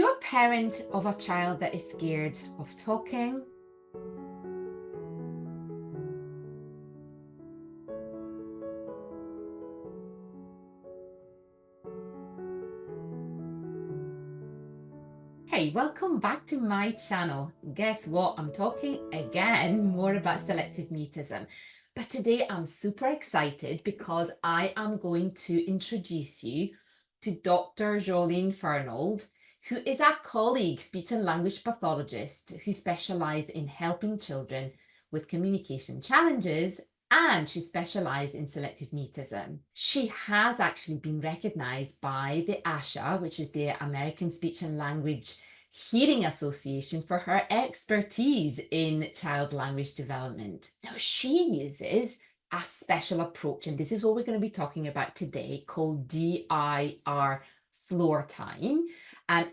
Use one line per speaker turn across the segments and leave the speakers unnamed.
you a parent of a child that is scared of talking? Hey, welcome back to my channel. Guess what? I'm talking again more about selective mutism. But today I'm super excited because I am going to introduce you to Dr. Joleen Fernald, who is a colleague speech and language pathologist who specializes in helping children with communication challenges, and she specialized in selective mutism. She has actually been recognized by the ASHA, which is the American Speech and Language Hearing Association, for her expertise in child language development. Now, she uses a special approach, and this is what we're going to be talking about today, called DIR floor time,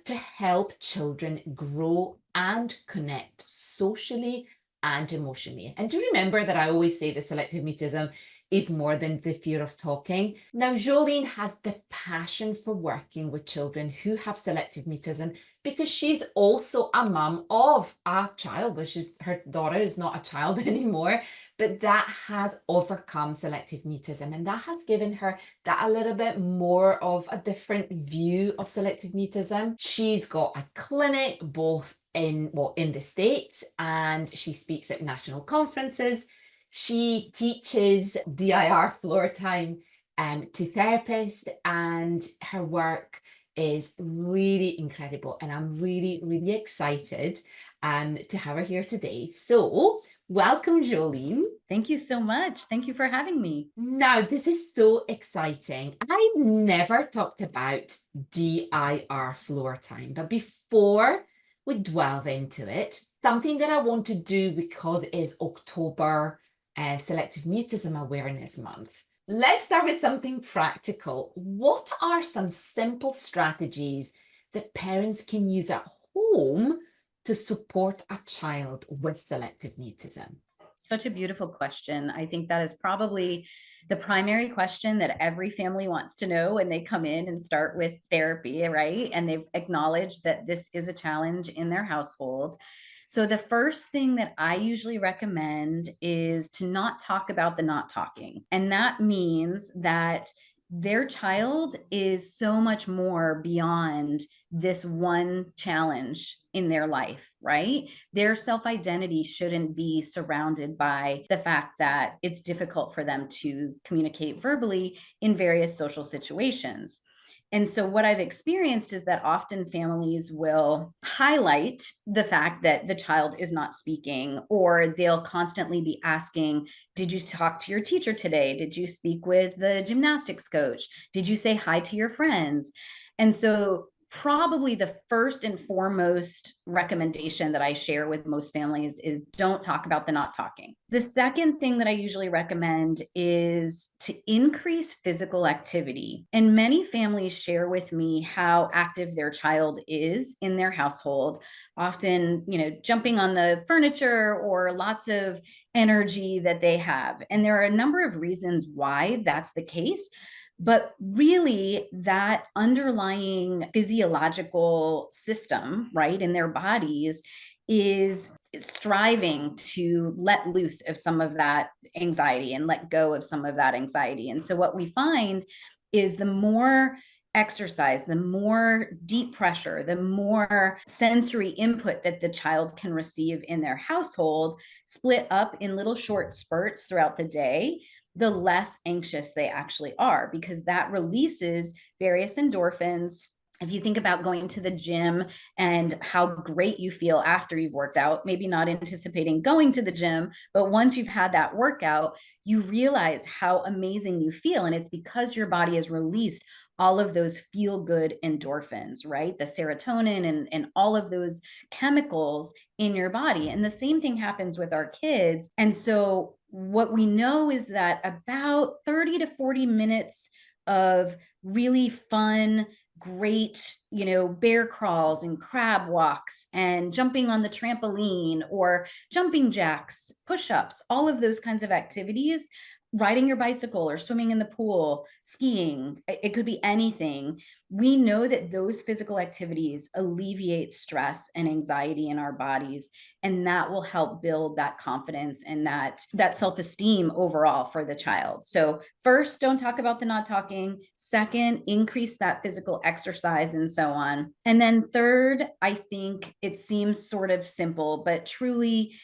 to help children grow and connect socially and emotionally. And do remember that I always say that selective mutism is more than the fear of talking. Now, Joleen has the passion for working with children who have selective mutism because she's also a mum of a child, which is her daughter is not a child anymore, but that has overcome selective mutism, and that has given her that a little bit more of a different view of selective mutism. She's got a clinic both in the States, and she speaks at national conferences. She teaches DIR floor time to therapists, and her work is really incredible. And I'm really, really excited to have her here today. So welcome, Joleen.
Thank you so much. Thank you for having me.
Now, this is so exciting. I never talked about DIR floor time, but before we delve into it, something that I want to do because it is October Selective Mutism Awareness Month. Let's start with something practical. What are some simple strategies that parents can use at home to support a child with selective mutism?
Such a beautiful question. I think that is probably the primary question that every family wants to know when they come in and start with therapy, right? And they've acknowledged that this is a challenge in their household. So, the first thing that I usually recommend is to not talk about the not talking. And that means that their child is so much more beyond this one challenge in their life, right? Their self-identity shouldn't be surrounded by the fact that it's difficult for them to communicate verbally in various social situations. And so, what I've experienced is that often families will highlight the fact that the child is not speaking, or they'll constantly be asking, did you talk to your teacher today? Did you speak with the gymnastics coach? Did you say hi to your friends? And so, probably the first and foremost recommendation that I share with most families is don't talk about the not talking. The second thing that I usually recommend is to increase physical activity. And many families share with me how active their child is in their household, often, jumping on the furniture or lots of energy that they have. And there are a number of reasons why that's the case. But really, that underlying physiological system, right, in their bodies is striving to let loose of some of that anxiety and let go of some of that anxiety. And so, what we find is the more exercise, the more deep pressure, the more sensory input that the child can receive in their household, split up in little short spurts throughout the day, the less anxious they actually are, because that releases various endorphins. If you think about going to the gym and how great you feel after you've worked out, maybe not anticipating going to the gym, but once you've had that workout, you realize how amazing you feel. And it's because your body has released all of those feel good endorphins, right? The serotonin and all of those chemicals in your body. And the same thing happens with our kids. And so, what we know is that about 30 to 40 minutes of really fun, great, bear crawls and crab walks and jumping on the trampoline or jumping jacks, push-ups, all of those kinds of activities riding your bicycle or swimming in the pool, skiing, it could be anything. We know that those physical activities alleviate stress and anxiety in our bodies, and that will help build that confidence and that self-esteem overall for the child. So first, don't talk about the not talking. Second, increase that physical exercise and so on. And then third, I think it seems sort of simple, but truly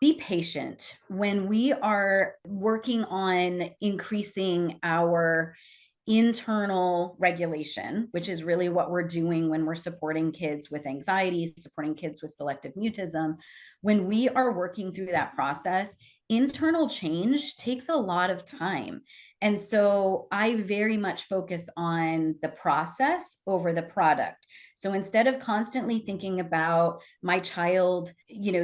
be patient. When we are working on increasing our internal regulation, which is really what we're doing when we're supporting kids with anxiety, supporting kids with selective mutism, when we are working through that process, internal change takes a lot of time. And so I very much focus on the process over the product. So instead of constantly thinking about my child,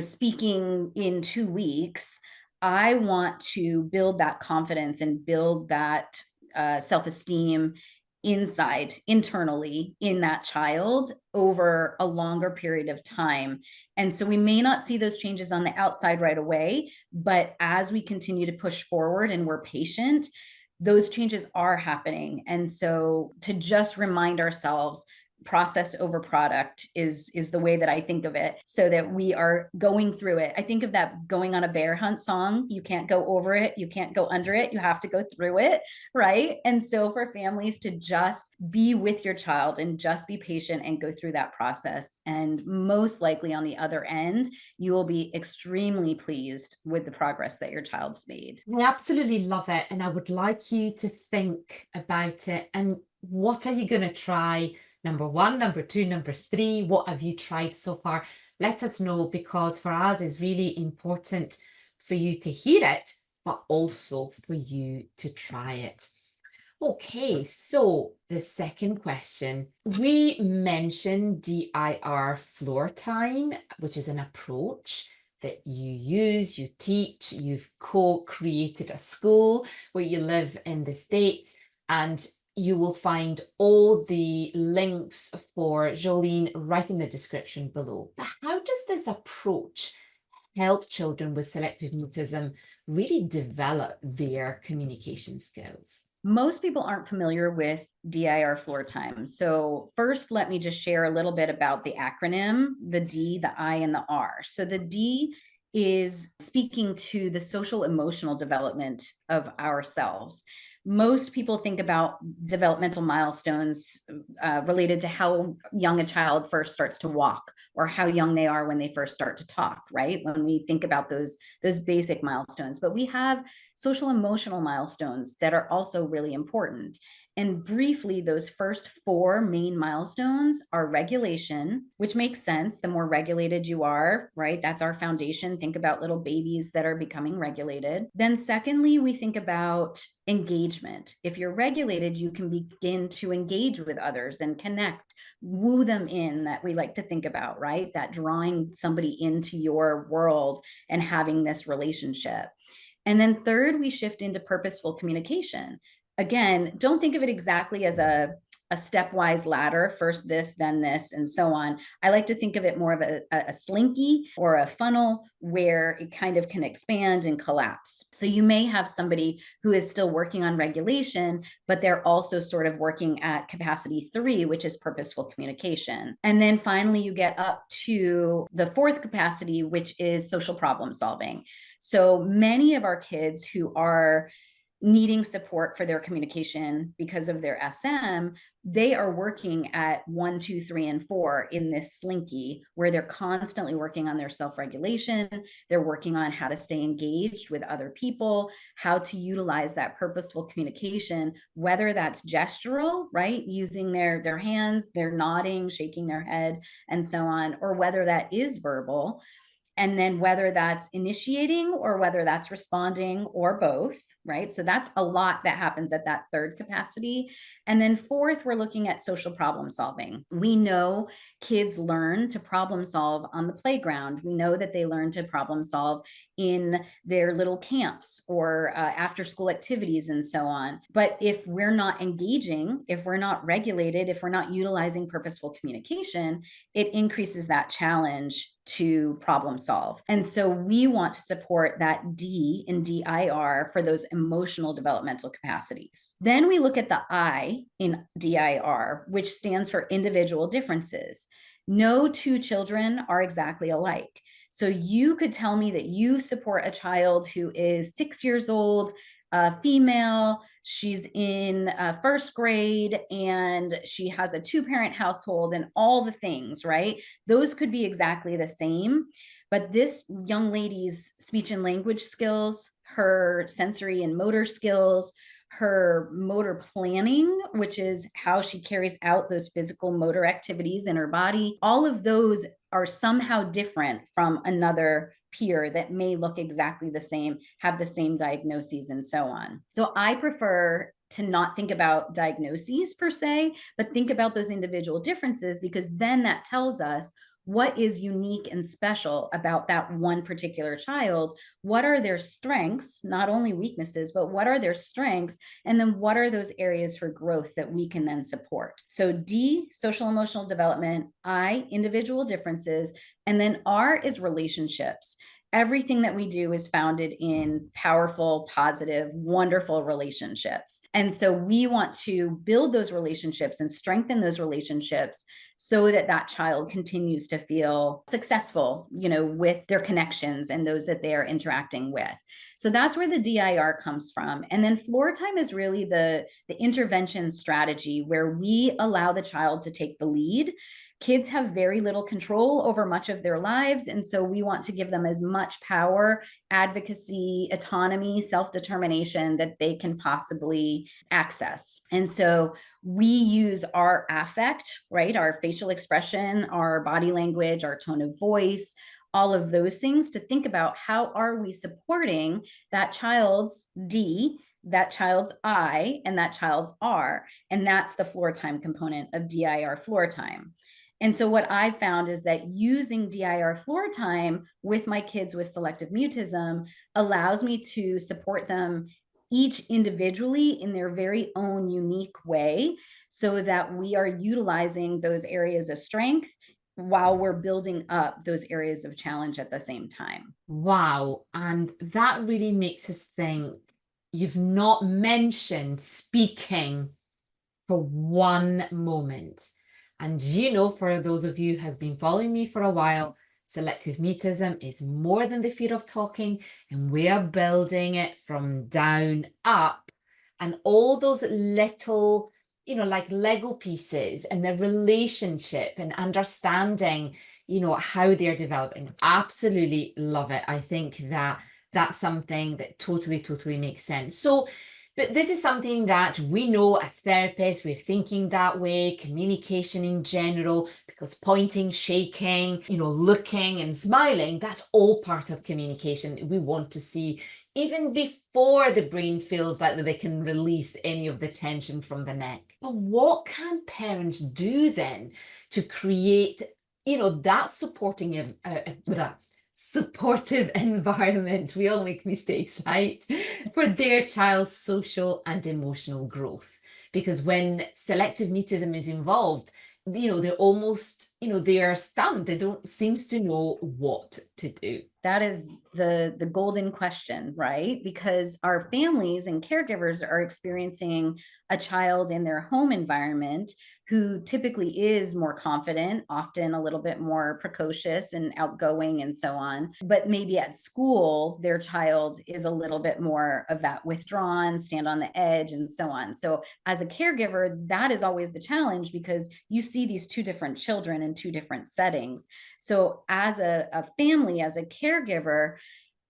speaking in 2 weeks, I want to build that confidence and build that self-esteem internally in that child over a longer period of time. And so we may not see those changes on the outside right away, but as we continue to push forward and we're patient, those changes are happening. And so to just remind ourselves, process over product is the way that I think of it, so that we are going through it. I think of that going on a bear hunt song. You can't go over it, you can't go under it, you have to go through it, right? And so for families to just be with your child and just be patient and go through that process, and most likely on the other end, you will be extremely pleased with the progress that your child's made.
I absolutely love it. And I would like you to think about it. And what are you going to try? Number one, number two, number three, what have you tried so far? Let us know, because for us it's really important for you to hear it, but also for you to try it. Okay, so the second question. We mentioned DIR floor time, which is an approach that you use, you teach, you've co-created a school where you live in the States, and you will find all the links for Joleen right in the description below. But how does this approach help children with selective mutism really develop their communication skills?
Most people aren't familiar with DIR floor time. So first, let me just share a little bit about the acronym, the D, the I, and the R. So the D is speaking to the social emotional development of ourselves. Most people think about developmental milestones related to how young a child first starts to walk, or how young they are when they first start to talk, right? When we think about those basic milestones. But we have social emotional milestones that are also really important. And briefly, those first 4 main milestones are regulation, which makes sense. The more regulated you are, right? That's our foundation. Think about little babies that are becoming regulated. Then secondly, we think about engagement. If you're regulated, you can begin to engage with others and connect, woo them in, that we like to think about, right? That drawing somebody into your world and having this relationship. And then third, we shift into purposeful communication. Again, don't think of it exactly as a stepwise ladder, first this, then this, and so on. I like to think of it more of a slinky or a funnel, where it kind of can expand and collapse. So you may have somebody who is still working on regulation, but they're also sort of working at capacity 3, which is purposeful communication. And then finally, you get up to the 4th capacity, which is social problem solving. So many of our kids who are needing support for their communication because of their SM, they are working at 1, 2, 3, and 4 in this slinky, where they're constantly working on their self-regulation. They're working on how to stay engaged with other people, how to utilize that purposeful communication, whether that's gestural, right? Using their hands, they're nodding, shaking their head, and so on, or whether that is verbal. And then whether that's initiating or whether that's responding, or both, right? So that's a lot that happens at that 3rd capacity. And then 4th, we're looking at social problem solving. We know kids learn to problem solve on the playground. We know that they learn to problem solve in their little camps or after school activities and so on. But if we're not engaging, if we're not regulated, if we're not utilizing purposeful communication, it increases that challenge to problem solve. And so we want to support that D in DIR for those emotional developmental capacities. Then we look at the I in DIR, which stands for individual differences. No two children are exactly alike. So you could tell me that you support a child who is 6 years old, female, she's in first grade, and she has a two-parent household and all the things, right? Those could be exactly the same. But this young lady's speech and language skills, her sensory and motor skills, her motor planning, which is how she carries out those physical motor activities in her body, all of those are somehow different from another peer that may look exactly the same, have the same diagnoses, and so on. So I prefer to not think about diagnoses per se, but think about those individual differences, because then that tells us what is unique and special about that one particular child. What are their strengths, not only weaknesses, but what are their strengths? And then what are those areas for growth that we can then support? So D, social emotional development, I, individual differences, and then R is relationships. Everything that we do is founded in powerful, positive, wonderful relationships. And so we want to build those relationships and strengthen those relationships so that that child continues to feel successful, with their connections and those that they are interacting with. So that's where the DIR comes from. And then floor time is really the intervention strategy where we allow the child to take the lead. Kids have very little control over much of their lives. And so we want to give them as much power, advocacy, autonomy, self-determination that they can possibly access. And so we use our affect, right? Our facial expression, our body language, our tone of voice, all of those things to think about how are we supporting that child's D, that child's I, and that child's R. And that's the floor time component of DIR floor time. And so what I've found is that using DIR floor time with my kids with selective mutism allows me to support them each individually in their very own unique way so that we are utilizing those areas of strength while we're building up those areas of challenge at the same time.
Wow. And that really makes us think. You've not mentioned speaking for one moment. And for those of you who has been following me for a while, selective mutism is more than the fear of talking, and we are building it from down up. And all those little, like Lego pieces and the relationship and understanding, how they're developing. Absolutely love it. I think that that's something that totally makes sense. So, but this is something that we know as therapists, we're thinking that way, communication in general, because pointing, shaking, looking and smiling, that's all part of communication. We want to see even before the brain feels like that they can release any of the tension from the neck. But what can parents do then to create, that supportive environment, we all make mistakes, right, for their child's social and emotional growth? Because when selective mutism is involved, they're almost, they are stunned. They don't seems to know what to do.
That is the golden question, right? Because our families and caregivers are experiencing a child in their home environment who typically is more confident, often a little bit more precocious and outgoing and so on. But maybe at school, their child is a little bit more of that withdrawn, stand on the edge, and so on. So as a caregiver, that is always the challenge because you see these two different children in two different settings. So as a family, as a caregiver,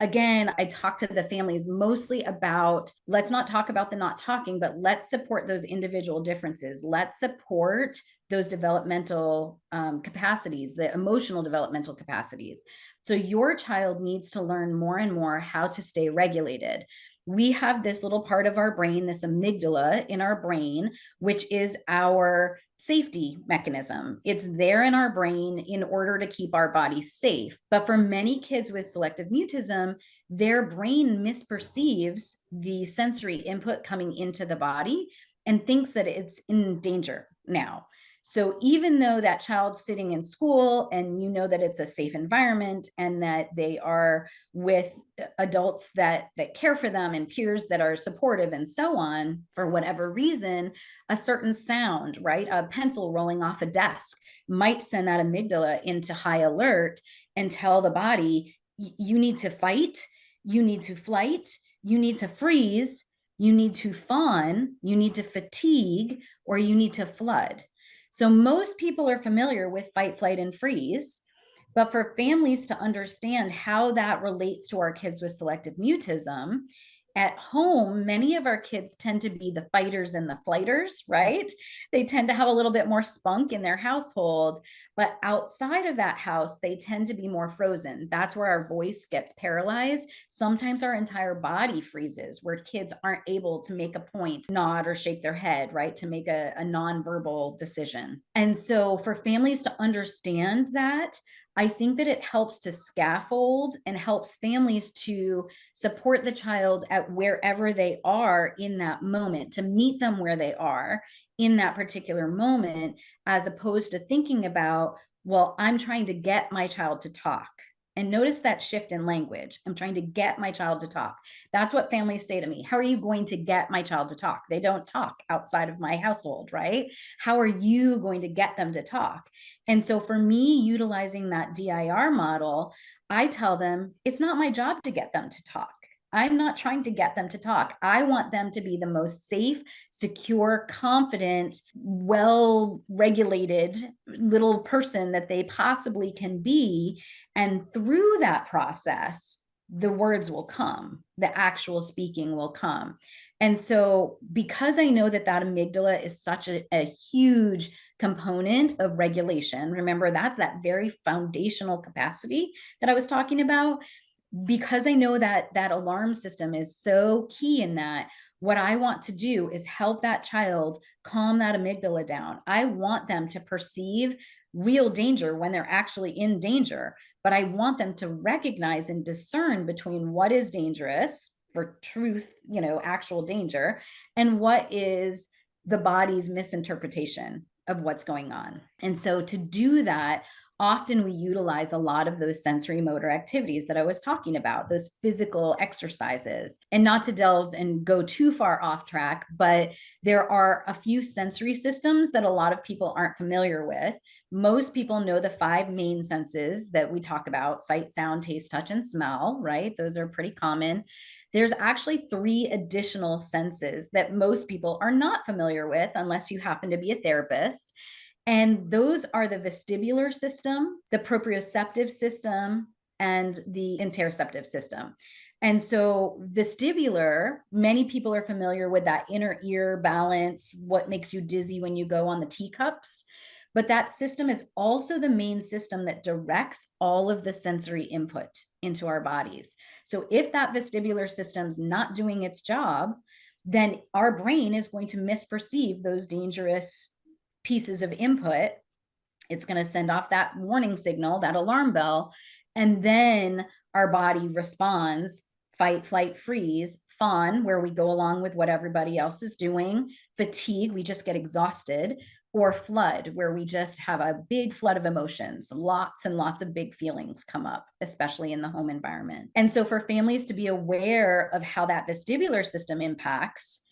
again, I talk to the families mostly about, let's not talk about the not talking, but let's support those individual differences. Let's support those developmental capacities, the emotional developmental capacities. So your child needs to learn more and more how to stay regulated. We have this little part of our brain, this amygdala in our brain, which is our safety mechanism. It's there in our brain in order to keep our body safe. But for many kids with selective mutism, their brain misperceives the sensory input coming into the body and thinks that it's in danger now. So even though that child's sitting in school and you know that it's a safe environment and that they are with adults that care for them and peers that are supportive and so on, for whatever reason, a certain sound, right? A pencil rolling off a desk might send that amygdala into high alert and tell the body, you need to fight, you need to flight, you need to freeze, you need to fawn, you need to fatigue, or you need to flood. So most people are familiar with fight, flight, and freeze. But for families to understand how that relates to our kids with selective mutism, at home, many of our kids tend to be the fighters and the flighters, right? They tend to have a little bit more spunk in their household, but outside of that house, they tend to be more frozen. That's where our voice gets paralyzed. Sometimes our entire body freezes, where kids aren't able to make a point, nod, or shake their head, right? To make a nonverbal decision. And so for families to understand that, I think that it helps to scaffold and helps families to support the child at wherever they are in that moment, to meet them where they are in that particular moment, as opposed to thinking about, well, I'm trying to get my child to talk. And notice that shift in language. I'm trying to get my child to talk. That's what families say to me. How are you going to get my child to talk? They don't talk outside of my household, right? How are you going to get them to talk? And so for me, utilizing that DIR model, I tell them it's not my job to get them to talk. I'm not trying to get them to talk. I want them to be the most safe, secure, confident, well regulated little person that they possibly can be. And through that process, the words will come, the actual speaking will come. And so, because I know that that amygdala is such a huge component of regulation, remember, that's that very foundational capacity that I was talking about. Because I know that that alarm system is so key in that, what I want to do is help that child calm that amygdala down. I want them to perceive real danger when they're actually in danger, but I want them to recognize and discern between what is dangerous for truth, actual danger, and what is the body's misinterpretation of what's going on. And so to do that, often we utilize a lot of those sensory motor activities that I was talking about, those physical exercises. And not to delve and go too far off track, but there are a few sensory systems that a lot of people aren't familiar with. Most people know the 5 main senses that we talk about: sight, sound, taste, touch, and smell, right? Those are pretty common. There's actually 3 additional senses that most people are not familiar with unless you happen to be a therapist. And those are the vestibular system, the proprioceptive system, and the interoceptive system. And so vestibular, many people are familiar with that inner ear balance, what makes you dizzy when you go on the teacups. But that system is also the main system that directs all of the sensory input into our bodies. So if that vestibular system's not doing its job, then our brain is going to misperceive those dangerous pieces of input. It's going to send off that warning signal, that alarm bell, and then our body responds: fight, flight, freeze; fawn, where we go along with what everybody else is doing; fatigue, we just get exhausted; or flood, where we just have a big flood of emotions. Lots and lots of big feelings come up, especially in the home environment. And so for families to be aware of how that vestibular system impacts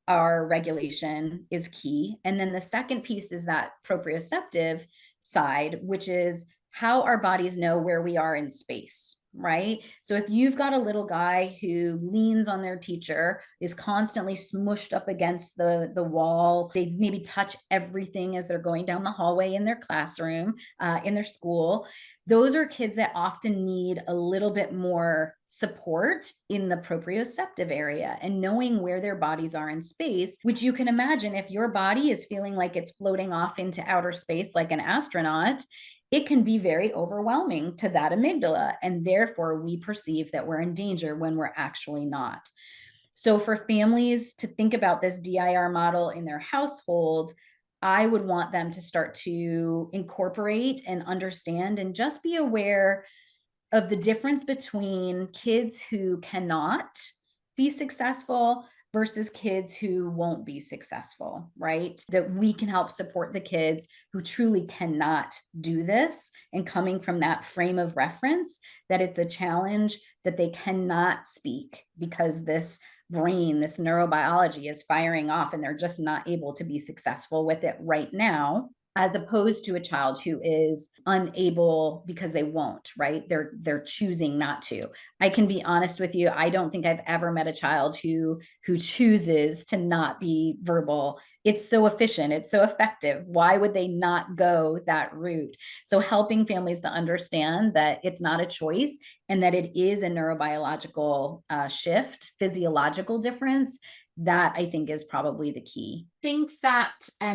our regulation is key. And then the second piece is that proprioceptive side, which is how our bodies know where we are in space, right? So if you've got a little guy who leans on their teacher, is constantly smushed up against the wall, they maybe touch everything as they're going down the hallway in their classroom, in their school, those are kids that often need a little bit more support in the proprioceptive area and knowing where their bodies are in space, which you can imagine, if your body is feeling like it's floating off into outer space like an astronaut, it can be very overwhelming to that amygdala. And therefore, we perceive that we're in danger when we're actually not. So for families to think about this DIR model in their household, I would want them to start to incorporate and understand and just be aware of the difference between kids who cannot be successful versus kids who won't be successful, right? That we can help support the kids who truly cannot do this, and coming from that frame of reference that it's a challenge that they cannot speak because this brain, this neurobiology is firing off and they're just not able to be successful with it right now, as opposed to a child who is unable because they won't, right? They're choosing not to. I can be honest with you, I don't think I've ever met a child who chooses to not be verbal. It's so efficient, it's so effective. Why would they not go that route? So helping families to understand that it's not a choice and that it is a neurobiological shift, physiological difference, that I think is probably the key.
I think that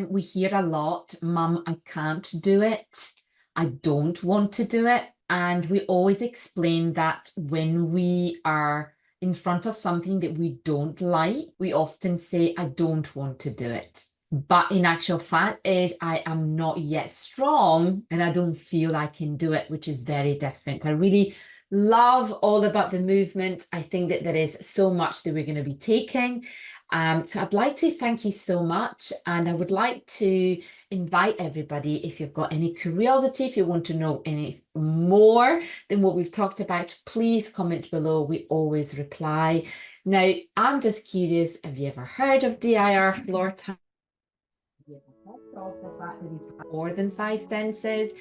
we hear a lot, Mum, I can't do it. I don't want to do it. And we always explain that when we are in front of something that we don't like, we often say, I don't want to do it. But in actual fact is I am not yet strong and I don't feel I can do it, which is very different. I really love all about the movement. I think that there is so much that we're going to be taking. So I'd like to thank you so much, and I would like to invite everybody, if you've got any curiosity, if you want to know any more than what we've talked about, please comment below. We always reply. Now, I'm just curious, have you ever heard of DIR floor time? Have you ever heard of the fact that we've had more than 5 senses?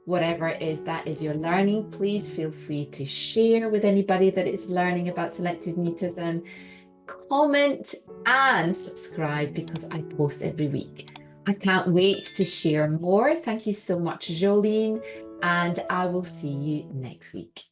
Whatever it is that is your learning, please feel free to share with anybody that is learning about selective mutism. Comment and subscribe because I post every week. I can't wait to share more. Thank you so much, Joleen, and I will see you next week.